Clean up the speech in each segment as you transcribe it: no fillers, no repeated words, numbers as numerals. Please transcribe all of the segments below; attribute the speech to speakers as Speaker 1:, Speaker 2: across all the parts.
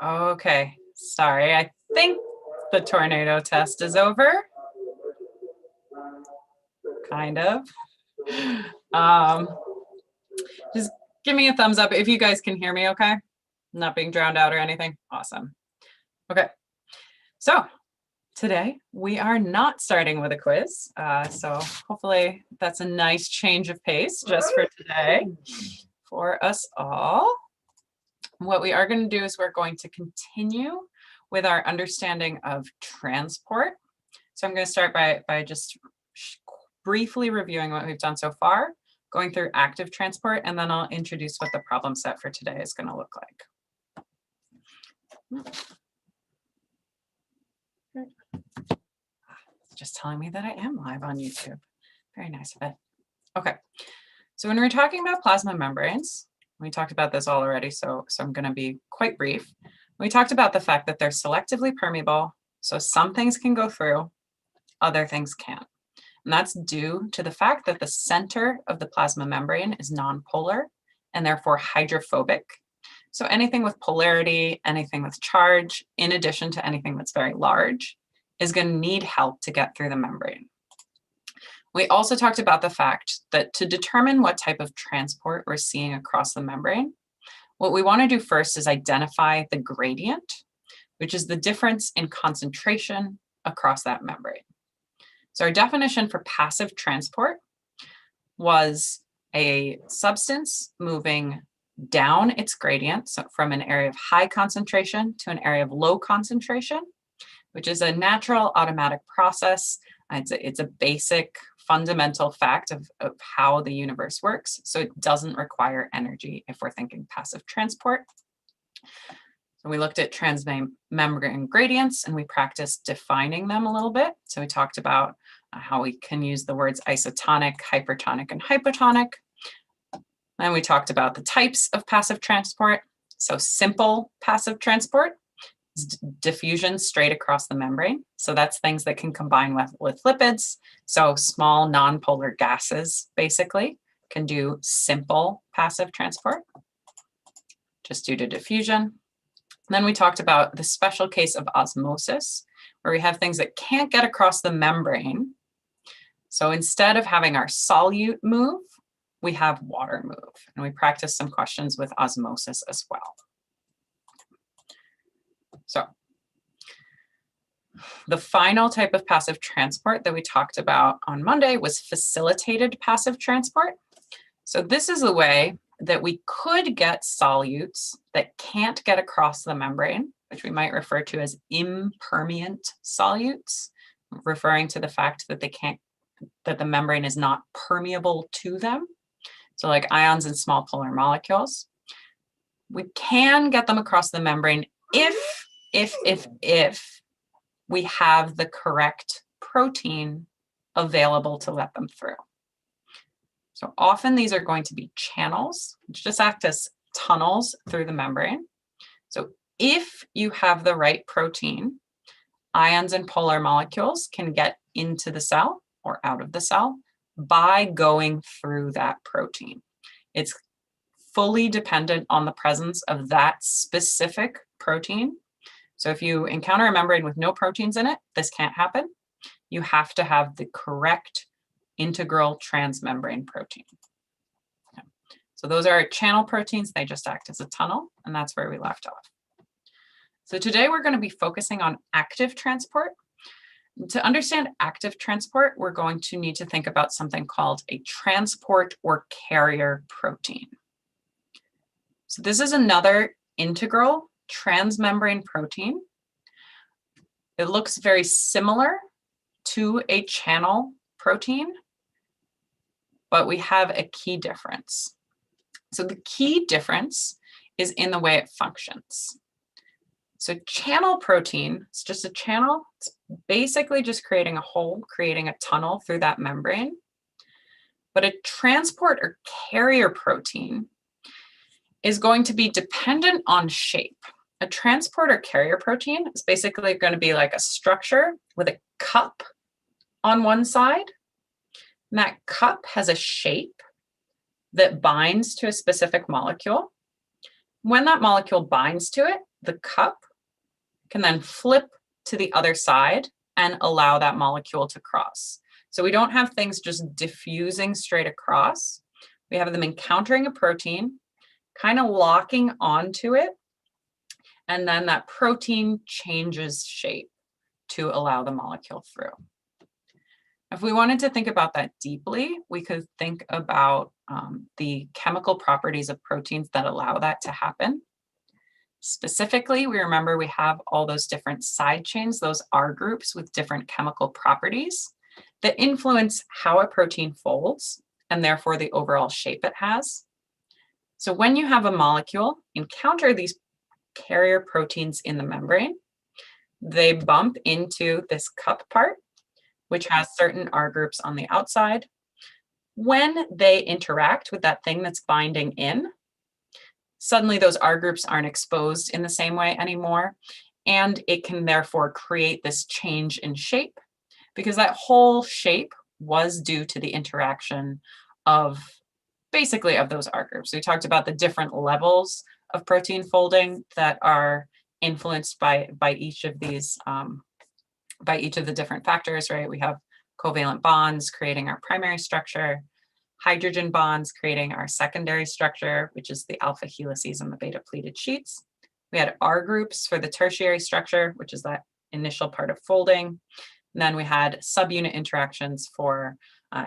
Speaker 1: Okay, sorry. I think the tornado test is over. Kind of. Just give me a thumbs up if you guys can hear me okay. Not being drowned out or anything. Awesome. Okay, so today we are not starting with a quiz. So hopefully that's a nice change of pace just for today for us all. What we are going to do is we're going to continue with our understanding of transport. So I'm going to start by just briefly reviewing what we've done so far, going through active transport, and then I'll introduce what the problem set for today is going to look like. It's just telling me that I am live on YouTube. Very nice of it. Okay, so when we're talking about plasma membranes, we talked about this all already, so I'm going to be quite brief. We talked about the fact that they're selectively permeable, so some things can go through, other things can't. And that's due to the fact that the center of the plasma membrane is nonpolar and therefore hydrophobic. So anything with polarity, anything with charge, in addition to anything that's very large, is going to need help to get through the membrane. We also talked about the fact that to determine what type of transport we're seeing across the membrane, what we want to do first is identify the gradient, which is the difference in concentration across that membrane. So our definition for passive transport was a substance moving down its gradient, so from an area of high concentration to an area of low concentration, which is a natural automatic process. It's a basic fundamental fact of how the universe works. So it doesn't require energy if we're thinking passive transport. So we looked at transmembrane gradients and we practiced defining them a little bit. So we talked about how we can use the words isotonic, hypertonic, and hypotonic. And we talked about the types of passive transport. So simple passive transport is diffusion straight across the membrane. So that's things that can combine with lipids. So small nonpolar gases basically can do simple passive transport just due to diffusion. And then we talked about the special case of osmosis, where we have things that can't get across the membrane. So instead of having our solute move, we have water move. And we practiced some questions with osmosis as well. So the final type of passive transport that we talked about on Monday was facilitated passive transport. So this is the way that we could get solutes that can't get across the membrane, which we might refer to as impermeant solutes, referring to the fact that that the membrane is not permeable to them. So like ions and small polar molecules. We can get them across the membrane if we have the correct protein available to let them through. So often these are going to be channels, which just act as tunnels through the membrane. So if you have the right protein, ions and polar molecules can get into the cell or out of the cell by going through that protein. It's fully dependent on the presence of that specific protein. So if you encounter a membrane with no proteins in it, this can't happen. You have to have the correct integral transmembrane protein. Okay. So those are channel proteins. They just act as a tunnel, and that's where we left off. So today we're going to be focusing on active transport. To understand active transport, we're going to need to think about something called a transport or carrier protein. So this is another integral transmembrane protein. It looks very similar to a channel protein, but we have a key difference. So the key difference is in the way it functions. So channel protein, it's just a channel. It's basically just creating a hole, creating a tunnel through that membrane. But a transport or carrier protein is going to be dependent on shape. A transport or carrier protein is basically going to be like a structure with a cup on one side. And that cup has a shape that binds to a specific molecule. When that molecule binds to it, the cup can then flip to the other side and allow that molecule to cross. So we don't have things just diffusing straight across. We have them encountering a protein, kind of locking onto it, and then that protein changes shape to allow the molecule through. If we wanted to think about that deeply, we could think about the chemical properties of proteins that allow that to happen. Specifically, we remember we have all those different side chains, those R groups with different chemical properties that influence how a protein folds and therefore the overall shape it has. So when you have a molecule encounter these carrier proteins in the membrane, they bump into this cup part, which has certain R groups on the outside. When they interact with that thing that's binding in, suddenly those R groups aren't exposed in the same way anymore, and it can therefore create this change in shape because that whole shape was due to the interaction of basically of those R groups. We talked about the different levels of protein folding that are influenced by each of these by each of the different factors, right? We have covalent bonds creating our primary structure, hydrogen bonds creating our secondary structure, which is the alpha helices and the beta pleated sheets. We had R groups for the tertiary structure, which is that initial part of folding. And then we had subunit interactions for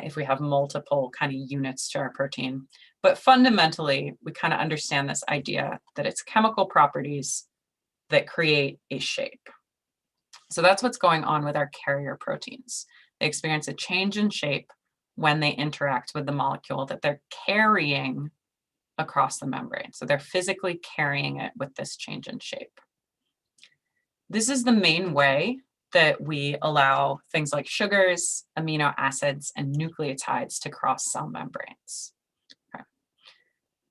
Speaker 1: if we have multiple kind of units to our protein. But fundamentally, we kind of understand this idea that it's chemical properties that create a shape. So that's what's going on with our carrier proteins. They experience a change in shape when they interact with the molecule that they're carrying across the membrane. So they're physically carrying it with this change in shape. This is the main way that we allow things like sugars, amino acids, and nucleotides to cross cell membranes. Okay.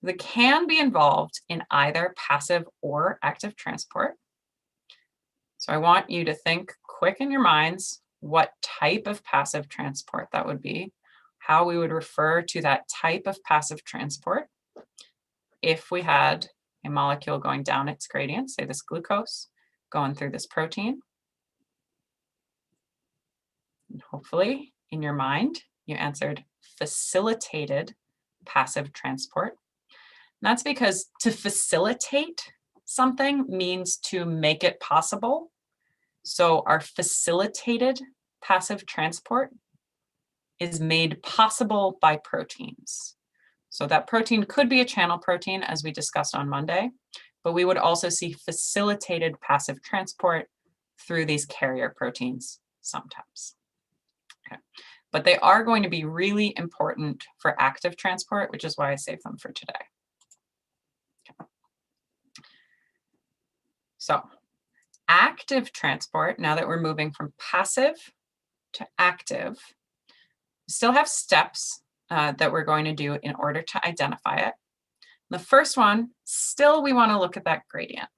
Speaker 1: They can be involved in either passive or active transport. So I want you to think quick in your minds what type of passive transport that would be, how we would refer to that type of passive transport if we had a molecule going down its gradient, say this glucose, going through this protein. And hopefully in your mind, you answered facilitated passive transport. And that's because to facilitate something means to make it possible. So our facilitated passive transport is made possible by proteins. So that protein could be a channel protein, as we discussed on Monday, but we would also see facilitated passive transport through these carrier proteins sometimes. Okay. But they are going to be really important for active transport, which is why I saved them for today. Okay. So active transport, now that we're moving from passive to active, we still have steps that we're going to do in order to identify it. The first one, still we want to look at that gradient.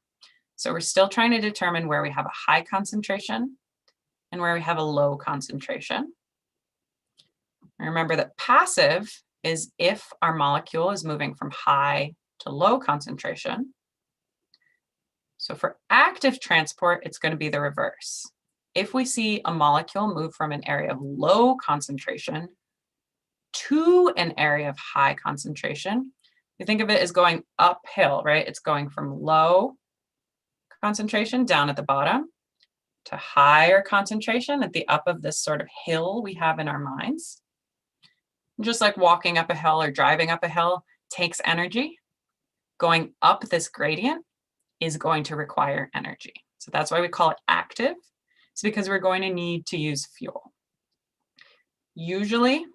Speaker 1: So we're still trying to determine where we have a high concentration and where we have a low concentration. Remember that passive is if our molecule is moving from high to low concentration. So for active transport, it's going to be the reverse. If we see a molecule move from an area of low concentration to an area of high concentration, you think of it as going uphill, right? It's going from low concentration down at the bottom to higher concentration at the up of this sort of hill we have in our minds. Just like walking up a hill or driving up a hill takes energy, going up this gradient is going to require energy. So that's why we call it active. It's because we're going to need to use fuel. Usually,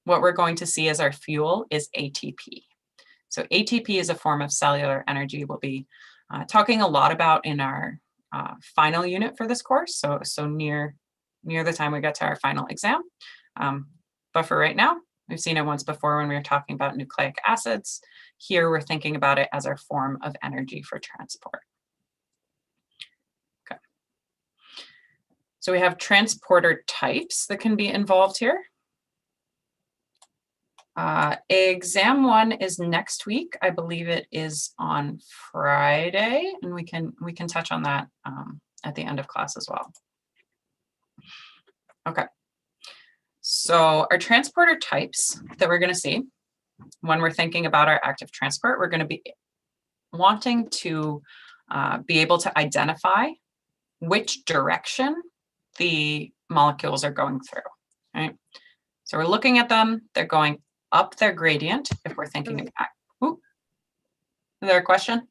Speaker 1: what we're going to see as our fuel is ATP. So ATP is a form of cellular energy we'll be talking a lot about in our final unit for this course, so near the time we get to our final exam. But for right now, we've seen it once before when we were talking about nucleic acids. Here we're thinking about it as our form of energy for transport. Okay. So we have transporter types that can be involved here. Exam 1 is next week. I believe it is on Friday, and we can touch on that at the end of class as well. Okay. So our transporter types that we're going to see when we're thinking about our active transport, we're going to be wanting to be able to identify which direction the molecules are going through, right? So we're looking at them, they're going up their gradient if we're thinking of, ooh, is there a question?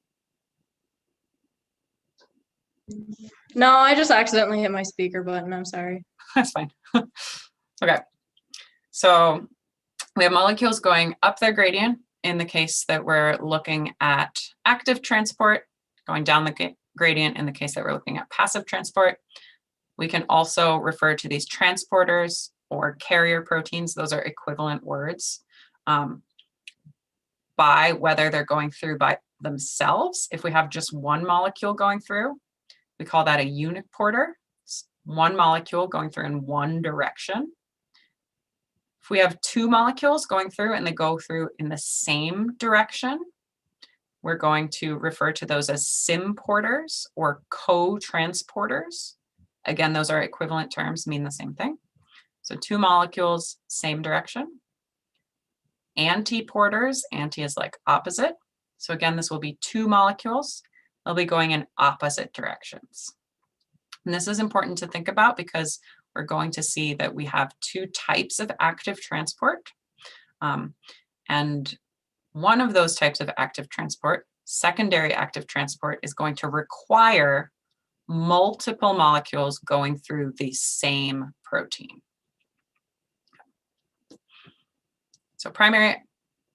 Speaker 2: No, I just accidentally hit my speaker button, I'm sorry.
Speaker 1: That's fine. Okay, so we have molecules going up their gradient in the case that we're looking at active transport, going down the gradient in the case that we're looking at passive transport. We can also refer to these transporters or carrier proteins, those are equivalent words, by whether they're going through by themselves. If we have just one molecule going through, we call that a uniporter. It's one molecule going through in one direction. If we have two molecules going through and they go through in the same direction, we're going to refer to those as symporters or co-transporters. Again, those are equivalent terms, mean the same thing. So two molecules, same direction. Antiporters, anti is like opposite. So again, this will be two molecules. They'll be going in opposite directions. And this is important to think about because we're going to see that we have two types of active transport. And one of those types of active transport, secondary active transport, is going to require multiple molecules going through the same protein. So primary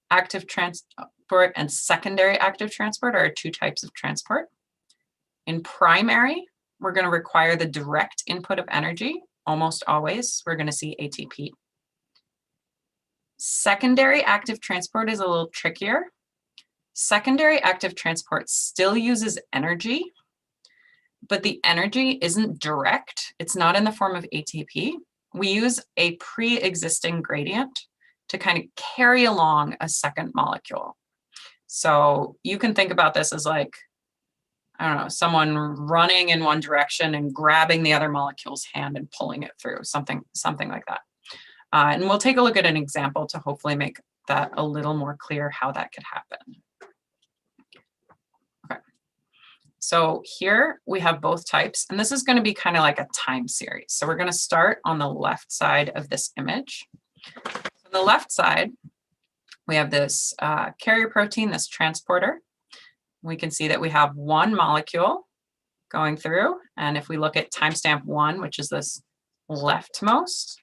Speaker 1: active transport and secondary active transport are two types of transport. In primary, we're going to require the direct input of energy. Almost always, we're going to see ATP. Secondary active transport is a little trickier. Secondary active transport still uses energy, but the energy isn't direct. It's not in the form of ATP. We use a pre-existing gradient to kind of carry along a second molecule. So you can think about this as like, I don't know, someone running in one direction and grabbing the other molecule's hand and pulling it through, something like that. And we'll take a look at an example to hopefully make that a little more clear how that could happen. Okay, so here we have both types, and this is going to be kind of like a time series. So we're going to start on the left side of this image. On the left side, we have this carrier protein, this transporter. We can see that we have one molecule going through. And if we look at timestamp 1, which is this leftmost,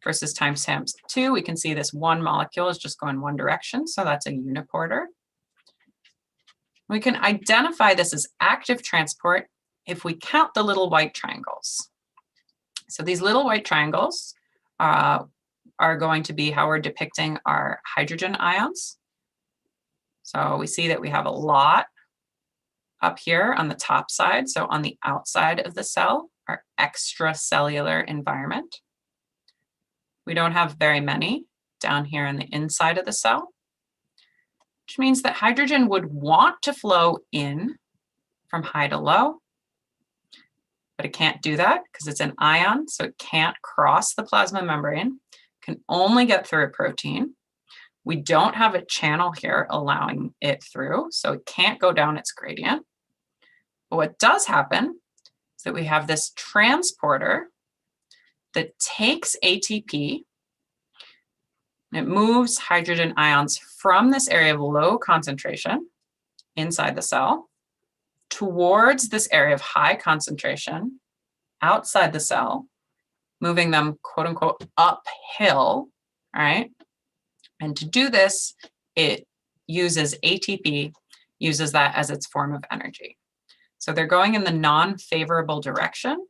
Speaker 1: versus timestamp 2, we can see this one molecule is just going one direction. So that's a uniporter. We can identify this as active transport if we count the little white triangles. So these little white triangles are going to be how we're depicting our hydrogen ions. So we see that we have a lot up here on the top side. So on the outside of the cell, our extracellular environment. We don't have very many down here on the inside of the cell, which means that hydrogen would want to flow in from high to low, but it can't do that because it's an ion, so it can't cross the plasma membrane, can only get through a protein. We don't have a channel here allowing it through, so it can't go down its gradient. But what does happen is that we have this transporter that takes ATP, and it moves hydrogen ions from this area of low concentration inside the cell towards this area of high concentration outside the cell, moving them, quote unquote, uphill, right? And to do this, it uses ATP, uses that as its form of energy. So they're going in the non-favorable direction,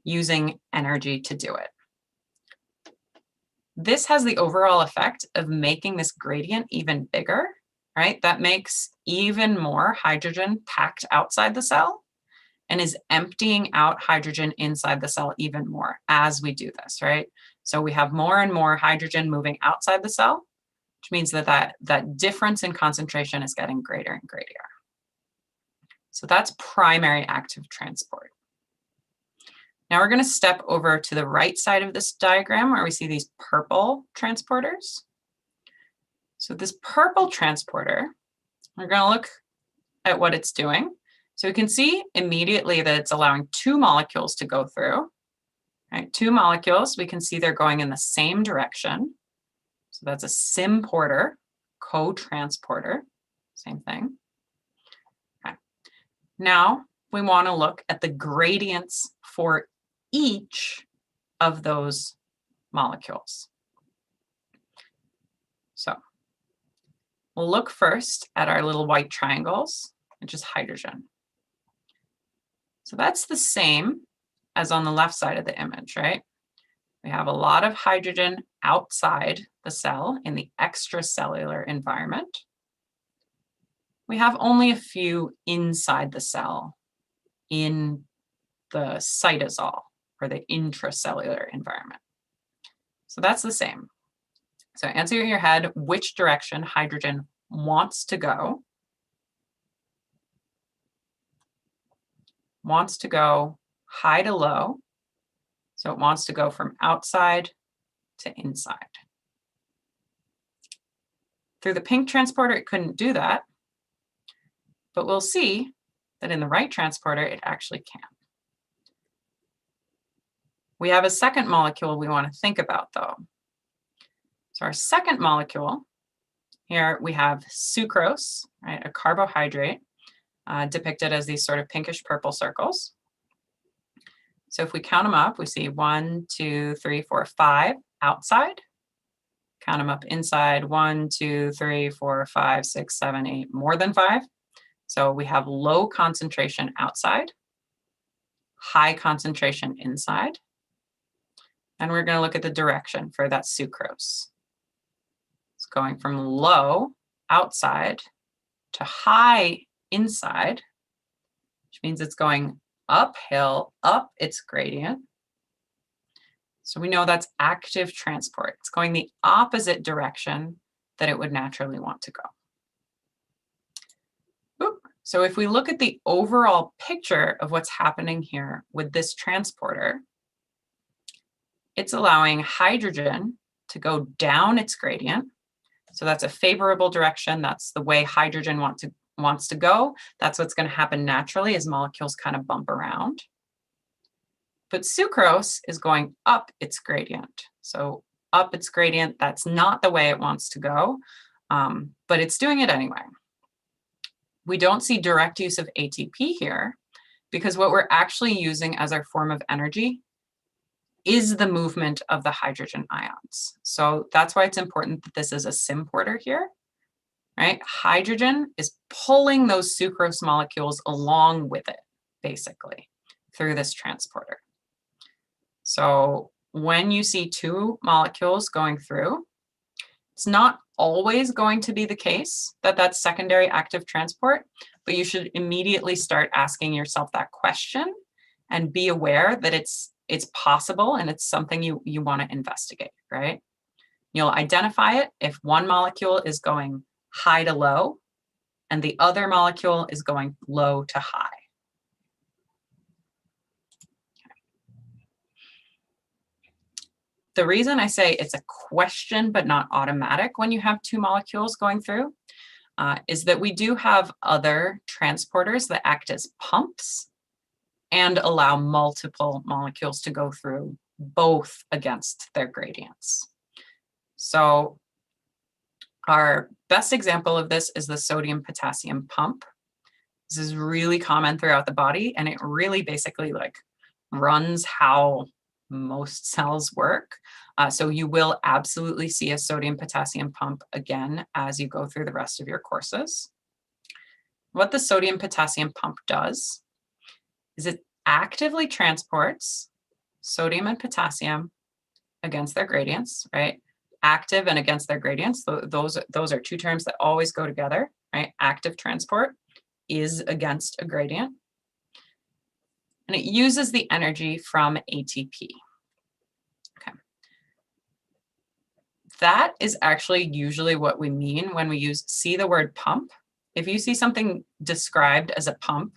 Speaker 1: using energy to do it. This has the overall effect of making this gradient even bigger, right? That makes even more hydrogen packed outside the cell and is emptying out hydrogen inside the cell even more as we do this, right? So we have more and more hydrogen moving outside the cell, which means that difference in concentration is getting greater and greater. So that's primary active transport. Now we're going to step over to the right side of this diagram where we see these purple transporters. So this purple transporter, we're going to look at what it's doing. So we can see immediately that it's allowing two molecules to go through. Right? Two molecules, we can see they're going in the same direction. So that's a symporter, co-transporter, same thing. Okay. Now we want to look at the gradients for each of those molecules. So we'll look first at our little white triangles, which is hydrogen. So that's the same as on the left side of the image, right? We have a lot of hydrogen outside the cell in the extracellular environment. We have only a few inside the cell in the cytosol, or the intracellular environment. So that's the same. So answer in your head which direction hydrogen wants to go. Wants to go high to low. So it wants to go from outside to inside. Through the pink transporter, it couldn't do that. But we'll see that in the right transporter, it actually can. We have a second molecule we want to think about, though. So our second molecule, here we have sucrose, right, a carbohydrate, depicted as these sort of pinkish purple circles. So if we count them up, we see 1, 2, 3, 4, 5 outside. Count them up inside, 1, 2, 3, 4, 5, 6, 7, 8, more than 5. So we have low concentration outside, high concentration inside. And we're going to look at the direction for that sucrose. It's going from low outside to high inside, which means it's going uphill, up its gradient. So we know that's active transport. It's going the opposite direction that it would naturally want to go. So if we look at the overall picture of what's happening here with this transporter, it's allowing hydrogen to go down its gradient. So that's a favorable direction. That's the way hydrogen wants to go. That's what's going to happen naturally as molecules kind of bump around. But sucrose is going up its gradient. So up its gradient, that's not the way it wants to go, but it's doing it anyway. We don't see direct use of ATP here because what we're actually using as our form of energy is the movement of the hydrogen ions. So that's why it's important that this is a symporter here, right? Hydrogen is pulling those sucrose molecules along with it, basically, through this transporter. So when you see two molecules going through, it's not always going to be the case that that's secondary active transport, but you should immediately start asking yourself that question and be aware that it's possible and it's something you want to investigate, right? You'll identify it if one molecule is going high to low and the other molecule is going low to high. The reason I say it's a question but not automatic when you have two molecules going through is that we do have other transporters that act as pumps and allow multiple molecules to go through both against their gradients. So our best example of this is the sodium-potassium pump. This is really common throughout the body, and it really basically like runs how most cells work. So you will absolutely see a sodium-potassium pump again as you go through the rest of your courses. What the sodium-potassium pump does is it actively transports sodium and potassium against their gradients, right? Active and against their gradients. Those are two terms that always go together, right? Active transport is against a gradient. And it uses the energy from ATP. Okay. that is actually usually what we mean when we see the word pump. If you see something described as a pump,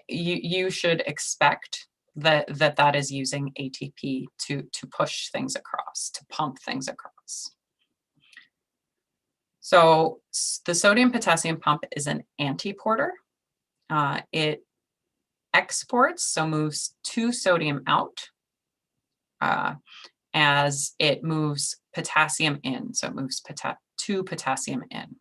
Speaker 1: you should expect that is using ATP to push things across, to pump things across. So the sodium potassium pump is an antiporter. It exports, so moves 2 sodium out as it moves potassium in. So it moves 2 potassium in.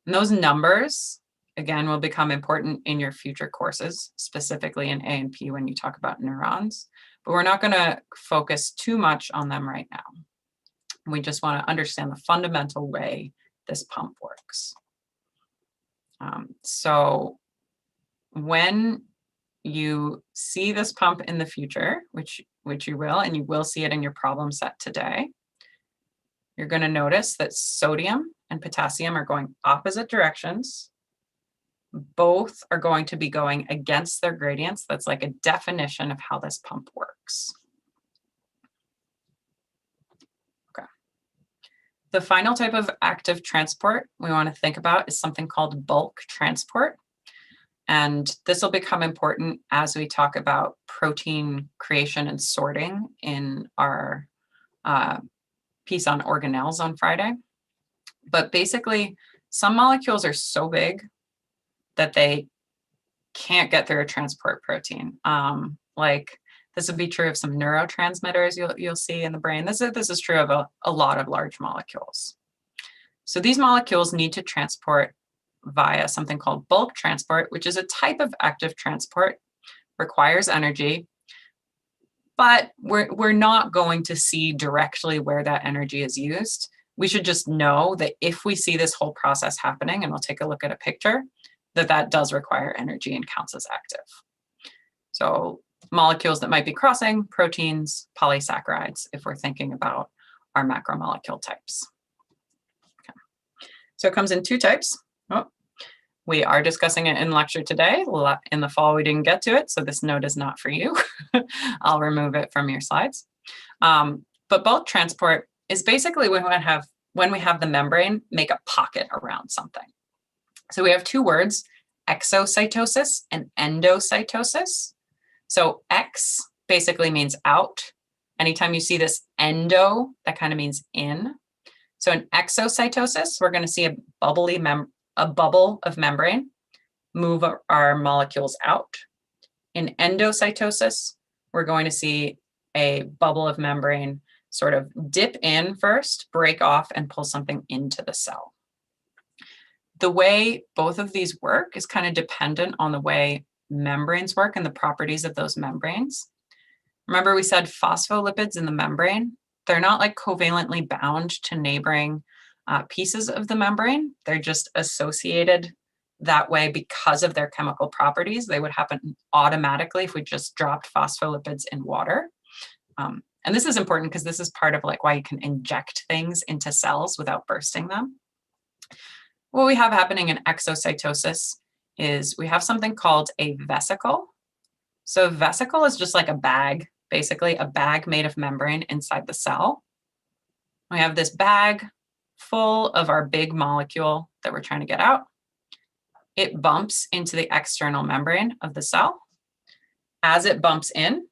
Speaker 1: And those numbers, again, will become important in your future courses, specifically in A&P when you talk about neurons. But we're not going to focus too much on them right now. We just want to understand the fundamental way this pump works. So when you see this pump in the future, which you will, and you will see it in your problem set today, you're going to notice that sodium and potassium are going opposite directions. Both are going to be going against their gradients. That's like a definition of how this pump works. Okay. The final type of active transport we want to think about is something called bulk transport. And this will become important as we talk about protein creation and sorting in our piece on organelles on Friday. But basically, some molecules are so big that they can't get through a transport protein. Like this would be true of some neurotransmitters you'll see in the brain. This is true of a lot of large molecules. So these molecules need to transport via something called bulk transport, which is a type of active transport, requires energy, but we're not going to see directly where that energy is used. We should just know that if we see this whole process happening, and we'll take a look at a picture, that does require energy and counts as active. So molecules that might be crossing, proteins, polysaccharides, if we're thinking about our macromolecule types. Okay. So it comes in 2 types. Oh, we are discussing it in lecture today. In the fall, we didn't get to it, so this note is not for you. I'll remove it from your slides. But bulk transport is basically when we have the membrane make a pocket around something. So we have 2 words, exocytosis and endocytosis. So X basically means out. Anytime you see this endo, that kind of means in. So in exocytosis, we're going to see a bubble of membrane move our molecules out. In endocytosis, we're going to see a bubble of membrane sort of dip in first, break off, and pull something into the cell. The way both of these work is kind of dependent on the way membranes work and the properties of those membranes. Remember, we said phospholipids in the membrane, they're not like covalently bound to neighboring pieces of the membrane. They're just associated that way because of their chemical properties. They would happen automatically if we just dropped phospholipids in water. And this is important because this is part of like why you can inject things into cells without bursting them. What we have happening in exocytosis is we have something called a vesicle. So a vesicle is just like a bag, basically a bag made of membrane inside the cell. We have this bag full of our big molecule that we're trying to get out. It bumps into the external membrane of the cell. As it bumps in,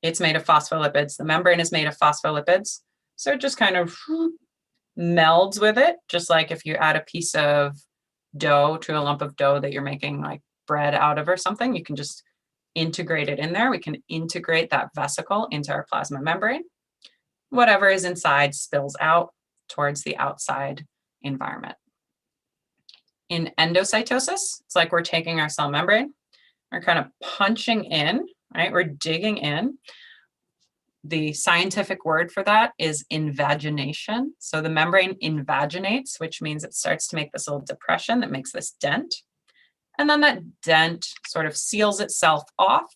Speaker 1: it's made of phospholipids. The membrane is made of phospholipids. So it just kind of melds with it, just like if you add a piece of dough to a lump of dough that you're making like bread out of or something, you can just integrate it in there. We can integrate that vesicle into our plasma membrane. Whatever is inside spills out towards the outside environment. In endocytosis, it's like we're taking our cell membrane, we're kind of punching in, right? We're digging in. The scientific word for that is invagination. So the membrane invaginates, which means it starts to make this little depression that makes this dent. And then that dent sort of seals itself off.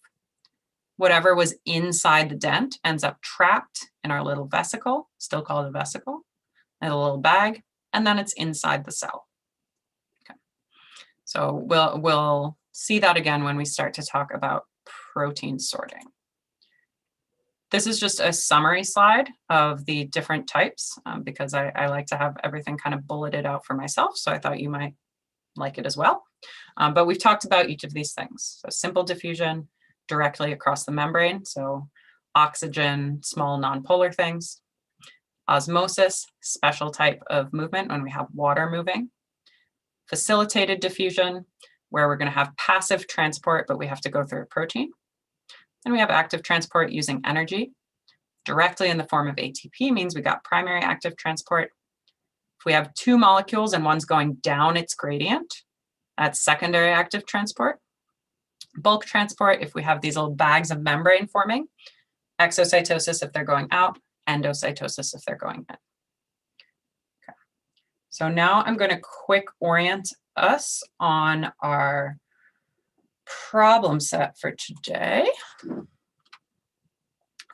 Speaker 1: Whatever was inside the dent ends up trapped in our little vesicle, still called a vesicle, and a little bag, and then it's inside the cell. Okay. So we'll see that again when we start to talk about protein sorting. This is just a summary slide of the different types because I like to have everything kind of bulleted out for myself. So I thought you might like it as well. But we've talked about each of these things. So simple diffusion directly across the membrane. So oxygen, small nonpolar things. Osmosis, special type of movement when we have water moving. Facilitated diffusion, where we're going to have passive transport, but we have to go through a protein. Then we have active transport using energy. Directly in the form of ATP means we got primary active transport. If we have two molecules and one's going down its gradient, that's secondary active transport. Bulk transport, if we have these little bags of membrane forming. Exocytosis if they're going out. Endocytosis if they're going in. Okay. So now I'm going to quick orient us on our problem set for today.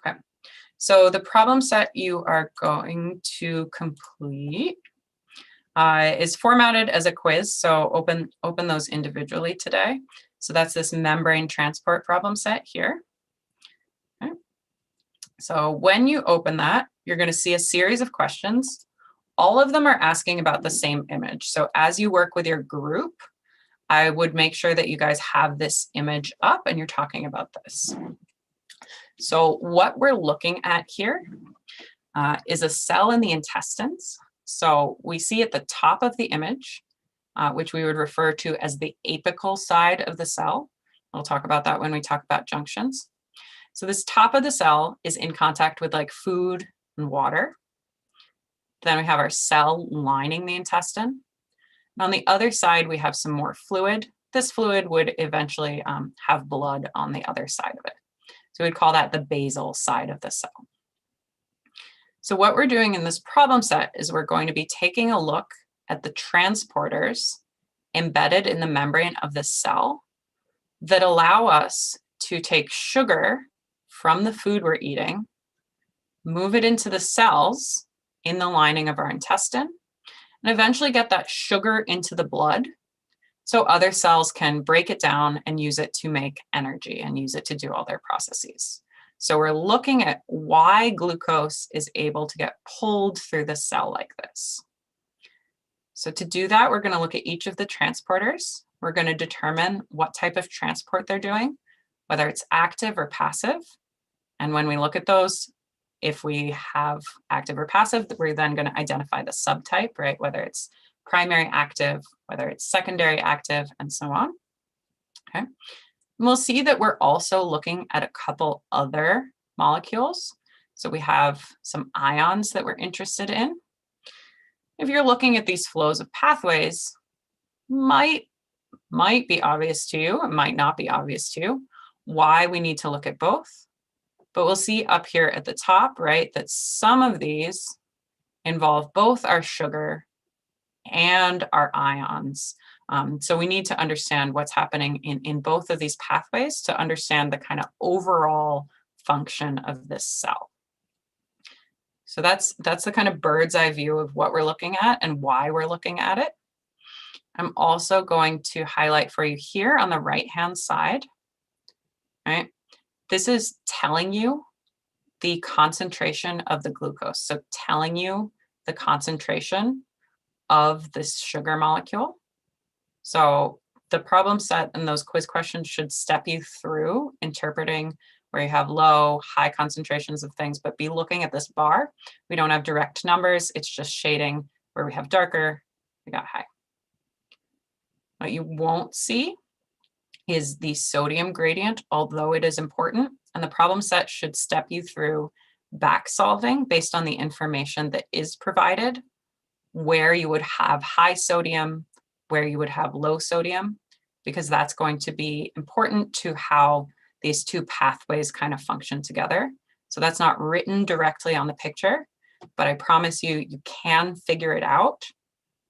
Speaker 1: Okay, so the problem set you are going to complete is formatted as a quiz, so open those individually today. So that's this membrane transport problem set here. Okay. So when you open that, you're going to see a series of questions. All of them are asking about the same image. So as you work with your group, I would make sure that you guys have this image up and you're talking about this. So what we're looking at here is a cell in the intestines. So we see at the top of the image, which we would refer to as the apical side of the cell. We'll talk about that when we talk about junctions. So this top of the cell is in contact with like food and water. Then we have our cell lining the intestine. And on the other side, we have some more fluid. This fluid would eventually have blood on the other side of it. So we'd call that the basal side of the cell. So what we're doing in this problem set is we're going to be taking a look at the transporters embedded in the membrane of the cell that allow us to take sugar from the food we're eating, move it into the cells in the lining of our intestine, and eventually get that sugar into the blood so other cells can break it down and use it to make energy and use it to do all their processes. So we're looking at why glucose is able to get pulled through the cell like this. So to do that, we're going to look at each of the transporters. We're going to determine what type of transport they're doing, whether it's active or passive. And when we look at those, if we have active or passive, we're then going to identify the subtype, right? Whether it's primary active, whether it's secondary active, and so on. Okay. And we'll see that we're also looking at a couple other molecules. So we have some ions that we're interested in. If you're looking at these flows of pathways, might be obvious to you, it might not be obvious to you, why we need to look at both. But we'll see up here at the top, right, that some of these involve both our sugar and our ions. So we need to understand what's happening in both of these pathways to understand the kind of overall function of this cell. So that's the kind of bird's eye view of what we're looking at and why we're looking at it. I'm also going to highlight for you here on the right-hand side, right? This is telling you the concentration of the glucose. So telling you the concentration of this sugar molecule. So the problem set and those quiz questions should step you through interpreting where you have low, high concentrations of things, but be looking at this bar. We don't have direct numbers. It's just shading where we have darker, we got high. What you won't see is the sodium gradient, although it is important. And the problem set should step you through back solving based on the information that is provided, where you would have high sodium, where you would have low sodium, because that's going to be important to how these two pathways kind of function together. So that's not written directly on the picture, but I promise you, you can figure it out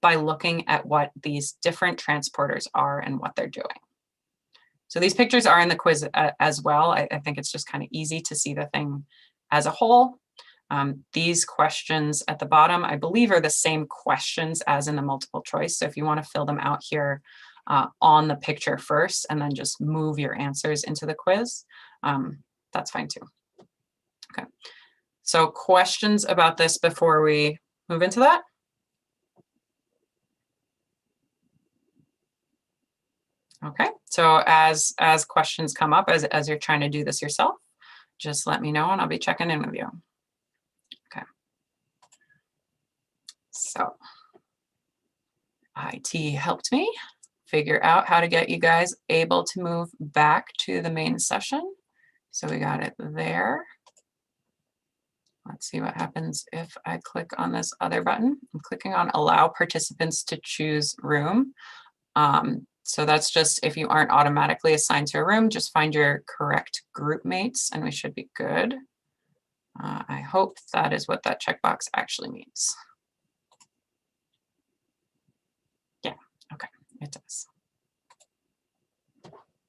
Speaker 1: by looking at what these different transporters are and what they're doing. So these pictures are in the quiz as well. I think it's just kind of easy to see the thing as a whole. These questions at the bottom, I believe, are the same questions as in the multiple choice. So if you want to fill them out here on the picture first and then just move your answers into the quiz, that's fine too. Okay. So questions about this before we move into that? Okay, so as questions come up, as you're trying to do this yourself, just let me know and I'll be checking in with you. Okay. So IT helped me figure out how to get you guys able to move back to the main session. So we got it there. Let's see what happens if I click on this other button. I'm clicking on allow participants to choose room. So that's just if you aren't automatically assigned to a room, just find your correct group mates and we should be good. I hope that is what that checkbox actually means. Yeah, okay, it does.